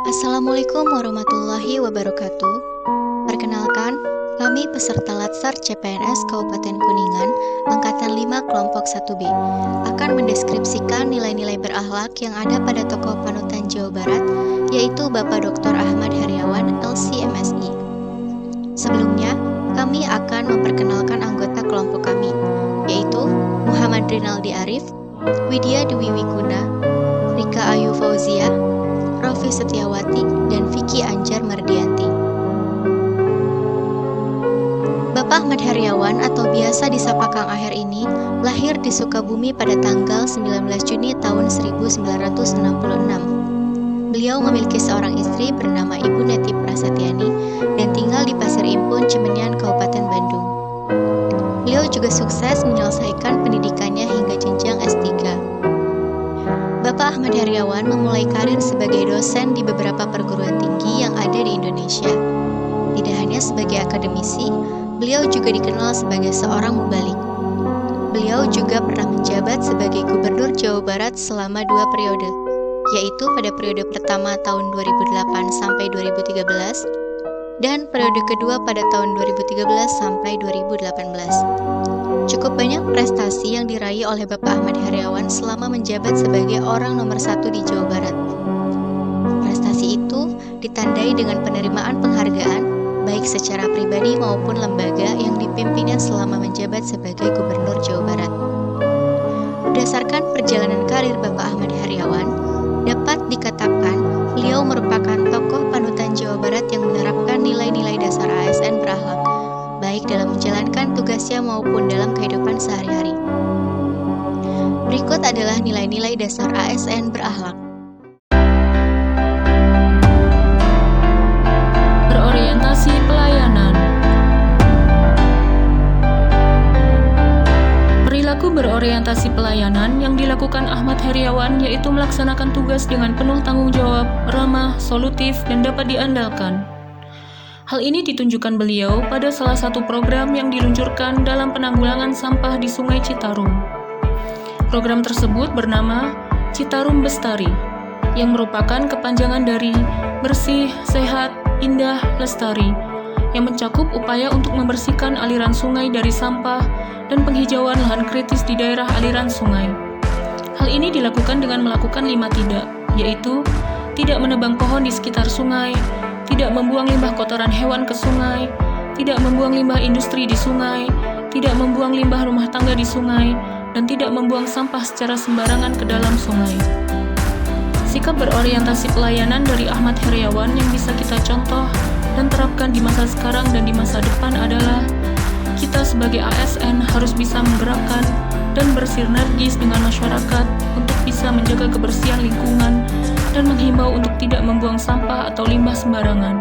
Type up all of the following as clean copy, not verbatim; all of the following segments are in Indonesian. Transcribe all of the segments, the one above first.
Assalamualaikum warahmatullahi wabarakatuh. Perkenalkan, kami peserta Latsar CPNS Kabupaten Kuningan, Angkatan 5 Kelompok 1B, akan mendeskripsikan nilai-nilai berakhlak yang ada pada tokoh panutan Jawa Barat, yaitu Bapak Dr. Ahmad Heriawan, LC/MSI. Sebelumnya, kami akan memperkenalkan anggota kelompok kami, yaitu Muhammad Rinaldi Arif, Widya Dwi Wiguna, Rika Ayu Fauzia, Rofi Setiawati, dan Vicky Anjar Mardianti. Bapak Ahmad Heriawan atau biasa disapa Kang Aher ini lahir di Sukabumi pada tanggal 19 Juni tahun 1966. Beliau memiliki seorang istri bernama Ibu Neti Prasetyani dan tinggal di Pasir Impun, Cemenian, Kabupaten Bandung. Beliau juga sukses menyelesaikan pendidikannya hingga jenjang S3. Bapak Ahmad Heriawan memulai karir sebagai dosen di beberapa perguruan tinggi yang ada di Indonesia. Tidak hanya sebagai akademisi, beliau juga dikenal sebagai seorang mubalik. Beliau juga pernah menjabat sebagai Gubernur Jawa Barat selama 2 periode, yaitu pada periode pertama tahun 2008 sampai 2013 dan periode kedua pada tahun 2013 sampai 2018. Cukup banyak prestasi yang diraih oleh Bapak Ahmad Heriawan selama menjabat sebagai orang nomor 1 di Jawa Barat. Prestasi itu ditandai dengan penerimaan penghargaan baik secara pribadi maupun lembaga yang dipimpinnya selama menjabat sebagai Gubernur Jawa Barat. Berdasarkan perjalanan karir Bapak Ahmad Heriawan, dapat dikatakan beliau merupakan tokoh panutan Jawa Barat yang menerapkan nilai-nilai dasar ASN berakhlak, baik dalam menjalankan tugasnya maupun dalam kehidupan sehari-hari. Berikut adalah nilai-nilai dasar ASN berakhlak. Berorientasi pelayanan. Perilaku berorientasi pelayanan yang dilakukan Ahmad Heriawan yaitu melaksanakan tugas dengan penuh tanggung jawab, ramah, solutif, dan dapat diandalkan. Hal ini ditunjukkan beliau pada salah satu program yang diluncurkan dalam penanggulangan sampah di Sungai Citarum. Program tersebut bernama Citarum Bestari, yang merupakan kepanjangan dari Bersih, Sehat, Indah, Lestari, yang mencakup upaya untuk membersihkan aliran sungai dari sampah dan penghijauan lahan kritis di daerah aliran sungai. Hal ini dilakukan dengan melakukan 5 tidak, yaitu tidak menebang pohon di sekitar sungai, tidak membuang limbah kotoran hewan ke sungai, tidak membuang limbah industri di sungai, tidak membuang limbah rumah tangga di sungai, dan tidak membuang sampah secara sembarangan ke dalam sungai. Sikap berorientasi pelayanan dari Ahmad Heriawan yang bisa kita contoh dan terapkan di masa sekarang dan di masa depan adalah kita sebagai ASN harus bisa menggerakkan dan bersinergis dengan masyarakat untuk bisa menjaga kebersihan lingkungan dan menghimbau untuk tidak membuang sampah atau limbah sembarangan.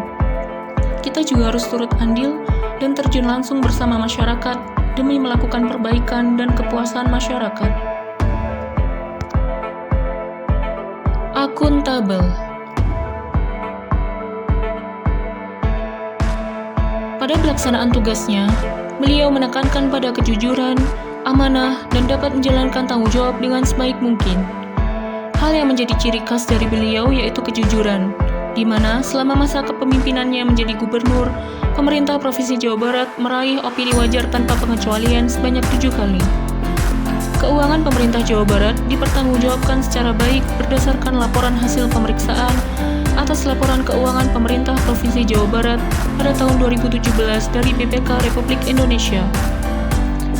Kita juga harus turut andil dan terjun langsung bersama masyarakat demi melakukan perbaikan dan kepuasan masyarakat. Akuntabel. Pada pelaksanaan tugasnya, beliau menekankan pada kejujuran, amanah, dan dapat menjalankan tanggung jawab dengan sebaik mungkin. Hal yang menjadi ciri khas dari beliau yaitu kejujuran, di mana selama masa kepemimpinannya menjadi gubernur, pemerintah Provinsi Jawa Barat meraih opini wajar tanpa pengecualian sebanyak 7 kali. Keuangan pemerintah Jawa Barat dipertanggungjawabkan secara baik berdasarkan laporan hasil pemeriksaan atas laporan keuangan pemerintah Provinsi Jawa Barat pada tahun 2017 dari BPK Republik Indonesia.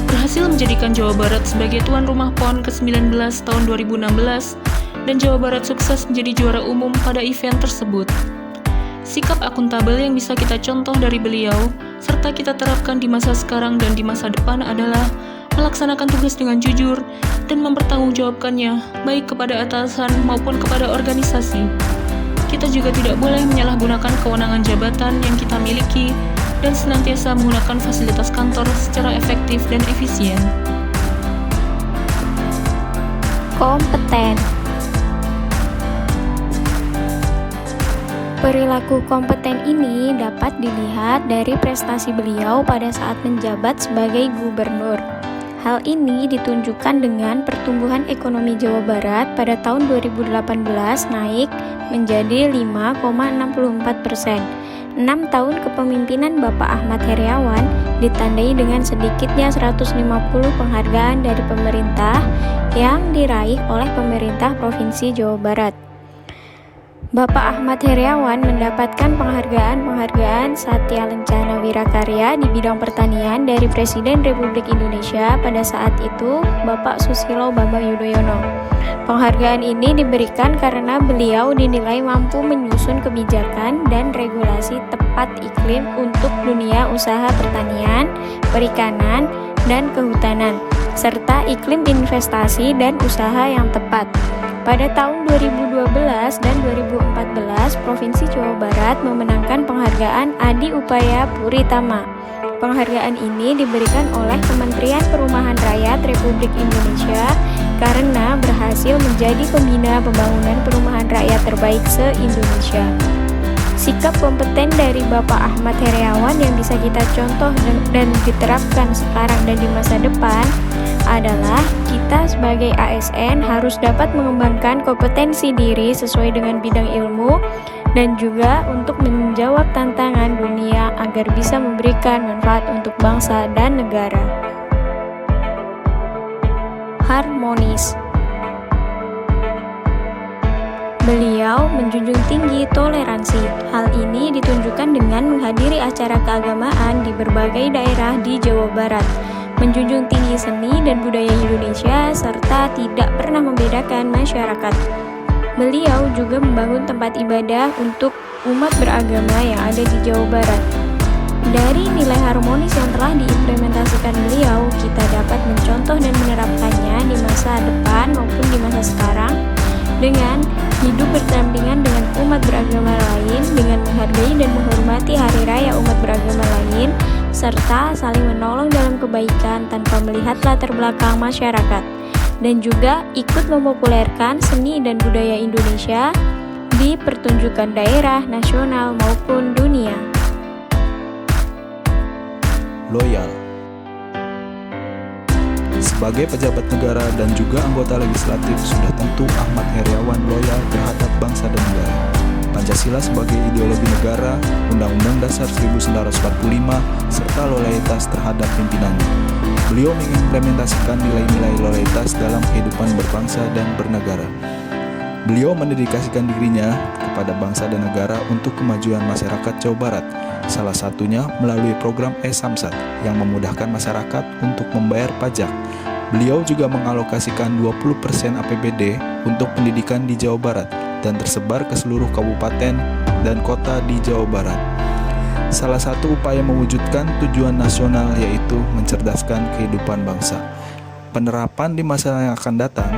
Berhasil menjadikan Jawa Barat sebagai tuan rumah PON ke-19 tahun 2016 dan Jawa Barat sukses menjadi juara umum pada event tersebut. Sikap akuntabel yang bisa kita contoh dari beliau, serta kita terapkan di masa sekarang dan di masa depan adalah melaksanakan tugas dengan jujur dan mempertanggungjawabkannya, baik kepada atasan maupun kepada organisasi. Kita juga tidak boleh menyalahgunakan kewenangan jabatan yang kita miliki dan senantiasa menggunakan fasilitas kantor secara efektif dan efisien. Kompeten. Perilaku kompeten ini dapat dilihat dari prestasi beliau pada saat menjabat sebagai gubernur. Hal ini ditunjukkan dengan pertumbuhan ekonomi Jawa Barat pada tahun 2018 naik menjadi 5,64%. 6 tahun kepemimpinan Bapak Ahmad Heriawan ditandai dengan sedikitnya 150 penghargaan dari pemerintah yang diraih oleh pemerintah Provinsi Jawa Barat. Bapak Ahmad Heriawan mendapatkan penghargaan Satya Lencana Wirakarya di bidang pertanian dari Presiden Republik Indonesia pada saat itu, Bapak Susilo Bambang Yudhoyono. Penghargaan ini diberikan karena beliau dinilai mampu menyusun kebijakan dan regulasi tepat iklim untuk dunia usaha pertanian, perikanan, dan kehutanan, serta iklim investasi dan usaha yang tepat. Pada tahun 2012 dan 2014, Provinsi Jawa Barat memenangkan penghargaan Adi Upaya Puritama. Penghargaan ini diberikan oleh Kementerian Perumahan Rakyat Republik Indonesia karena berhasil menjadi pembina pembangunan perumahan rakyat terbaik se-Indonesia. Sikap kompeten dari Bapak Ahmad Heriawan yang bisa kita contoh dan diterapkan sekarang dan di masa depan adalah kita sebagai ASN harus dapat mengembangkan kompetensi diri sesuai dengan bidang ilmu dan juga untuk menjawab tantangan dunia agar bisa memberikan manfaat untuk bangsa dan negara. Harmonis. Beliau menjunjung tinggi toleransi. Hal ini ditunjukkan dengan menghadiri acara keagamaan di berbagai daerah di Jawa Barat, menjunjung tinggi seni dan budaya Indonesia, serta tidak pernah membedakan masyarakat. Beliau juga membangun tempat ibadah untuk umat beragama yang ada di Jawa Barat. Dari nilai harmonis yang telah diimplementasikan beliau, kita dapat mencontoh dan menerapkannya di masa depan maupun di masa sekarang dengan hidup berdampingan dengan umat beragama lain, dengan menghargai dan menghormati hari raya umat beragama lain, serta saling menolong dalam kebaikan tanpa melihat latar belakang masyarakat, dan juga ikut mempopulerkan seni dan budaya Indonesia di pertunjukan daerah, nasional, maupun dunia. Loyal. Sebagai pejabat negara dan juga anggota legislatif, sudah tentu Ahmad Heriawan loyal terhadap bangsa dan negara. Pancasila sebagai ideologi negara, Undang-Undang Dasar 1945, serta loyalitas terhadap pimpinannya. Beliau mengimplementasikan nilai-nilai loyalitas dalam kehidupan berbangsa dan bernegara. Beliau mendedikasikan dirinya kepada bangsa dan negara untuk kemajuan masyarakat Jawa Barat, salah satunya melalui program e-Samsat yang memudahkan masyarakat untuk membayar pajak. Beliau juga mengalokasikan 20% APBD untuk pendidikan di Jawa Barat dan tersebar ke seluruh kabupaten dan kota di Jawa Barat. Salah satu upaya mewujudkan tujuan nasional yaitu mencerdaskan kehidupan bangsa. Penerapan di masa yang akan datang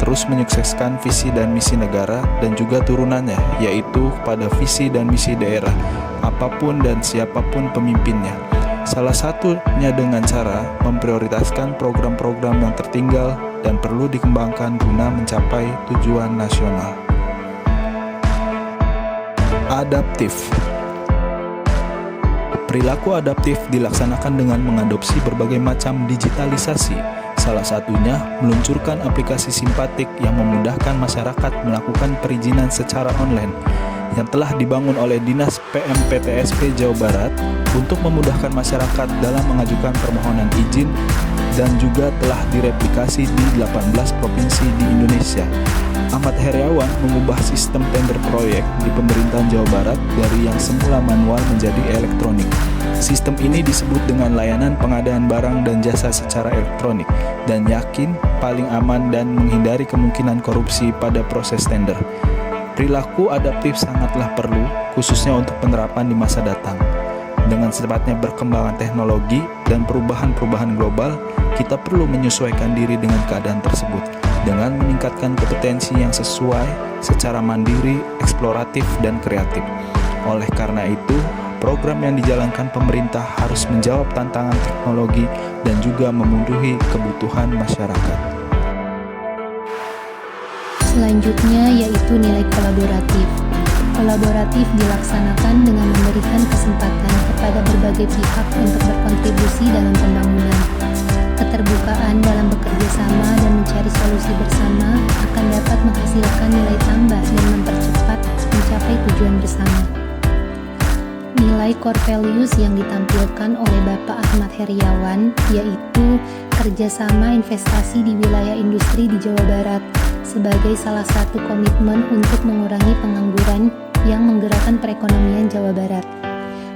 terus menyukseskan visi dan misi negara dan juga turunannya, yaitu pada visi dan misi daerah, apapun dan siapapun pemimpinnya. Salah satunya dengan cara memprioritaskan program-program yang tertinggal dan perlu dikembangkan guna mencapai tujuan nasional. Adaptif. Perilaku adaptif dilaksanakan dengan mengadopsi berbagai macam digitalisasi. Salah satunya meluncurkan aplikasi simpatik yang memudahkan masyarakat melakukan perizinan secara online yang telah dibangun oleh Dinas PMPTSP Jawa Barat untuk memudahkan masyarakat dalam mengajukan permohonan izin dan juga telah direplikasi di 18 provinsi di Indonesia. Ahmad Heriawan mengubah sistem tender proyek di pemerintahan Jawa Barat dari yang semula manual menjadi elektronik. Sistem ini disebut dengan layanan pengadaan barang dan jasa secara elektronik dan yakin paling aman dan menghindari kemungkinan korupsi pada proses tender. Perilaku adaptif sangatlah perlu, khususnya untuk penerapan di masa datang. Dengan cepatnya perkembangan teknologi dan perubahan-perubahan global, kita perlu menyesuaikan diri dengan keadaan tersebut dengan meningkatkan kompetensi yang sesuai secara mandiri, eksploratif, dan kreatif. Oleh karena itu, program yang dijalankan pemerintah harus menjawab tantangan teknologi dan juga memenuhi kebutuhan masyarakat. Selanjutnya yaitu nilai kolaboratif. kolaboratif dilaksanakan dengan memberikan kesempatan kepada berbagai pihak untuk berkontribusi dalam pembangunan. Keterbukaan dalam bekerja sama dan mencari solusi bersama akan dapat menghasilkan nilai tambah dan mempercepat mencapai tujuan bersama. Nilai core values yang ditampilkan oleh Bapak Ahmad Heriawan yaitu kerjasama investasi di wilayah industri di Jawa Barat sebagai salah satu komitmen untuk mengurangi pengangguran yang menggerakkan perekonomian Jawa Barat.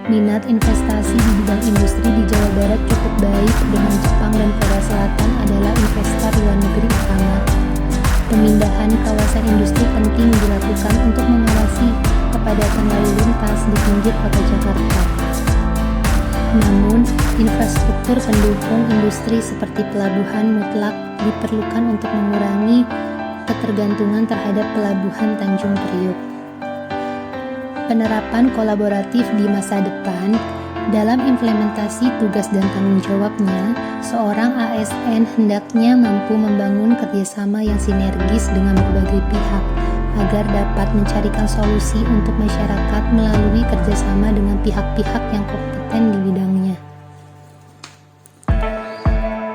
Minat investasi di bidang industri di Jawa Barat cukup baik dengan Jepang dan Korea Selatan adalah investor luar negeri utama. Pemindahan kawasan industri penting dilakukan untuk mengawasi kepadatan lalu lintas di pinggir kota Jakarta. Namun, infrastruktur pendukung industri seperti pelabuhan mutlak diperlukan untuk mengurangi ketergantungan terhadap pelabuhan Tanjung Priok. Penerapan kolaboratif di masa depan dalam implementasi tugas dan tanggung jawabnya, seorang ASN hendaknya mampu membangun kerjasama yang sinergis dengan berbagai pihak agar dapat mencarikan solusi untuk masyarakat melalui kerjasama dengan pihak-pihak yang kompeten di bidangnya.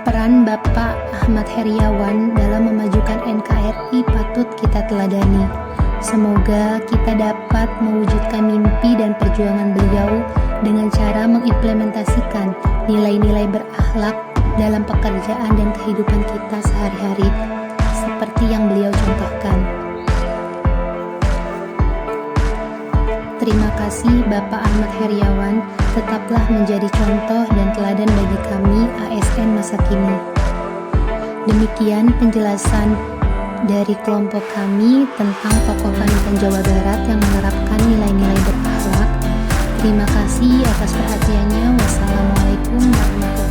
Peran Bapak Ahmad Heriawan dalam memajukan NKRI patut kita teladani. Semoga kita dapat mewujudkan mimpi dan perjuangan beliau dengan cara mengimplementasikan nilai-nilai berakhlak dalam pekerjaan dan kehidupan kita sehari-hari, seperti yang beliau contohkan. Terima kasih Bapak Ahmad Heriawan, tetaplah menjadi contoh dan teladan bagi kami ASN masa kini. Demikian penjelasan dari kelompok kami tentang tokoh panutan Jawa Barat yang menerapkan nilai-nilai berakhlak. Terima kasih atas perhatiannya. Wassalamualaikum warahmatullahi wabarakatuh.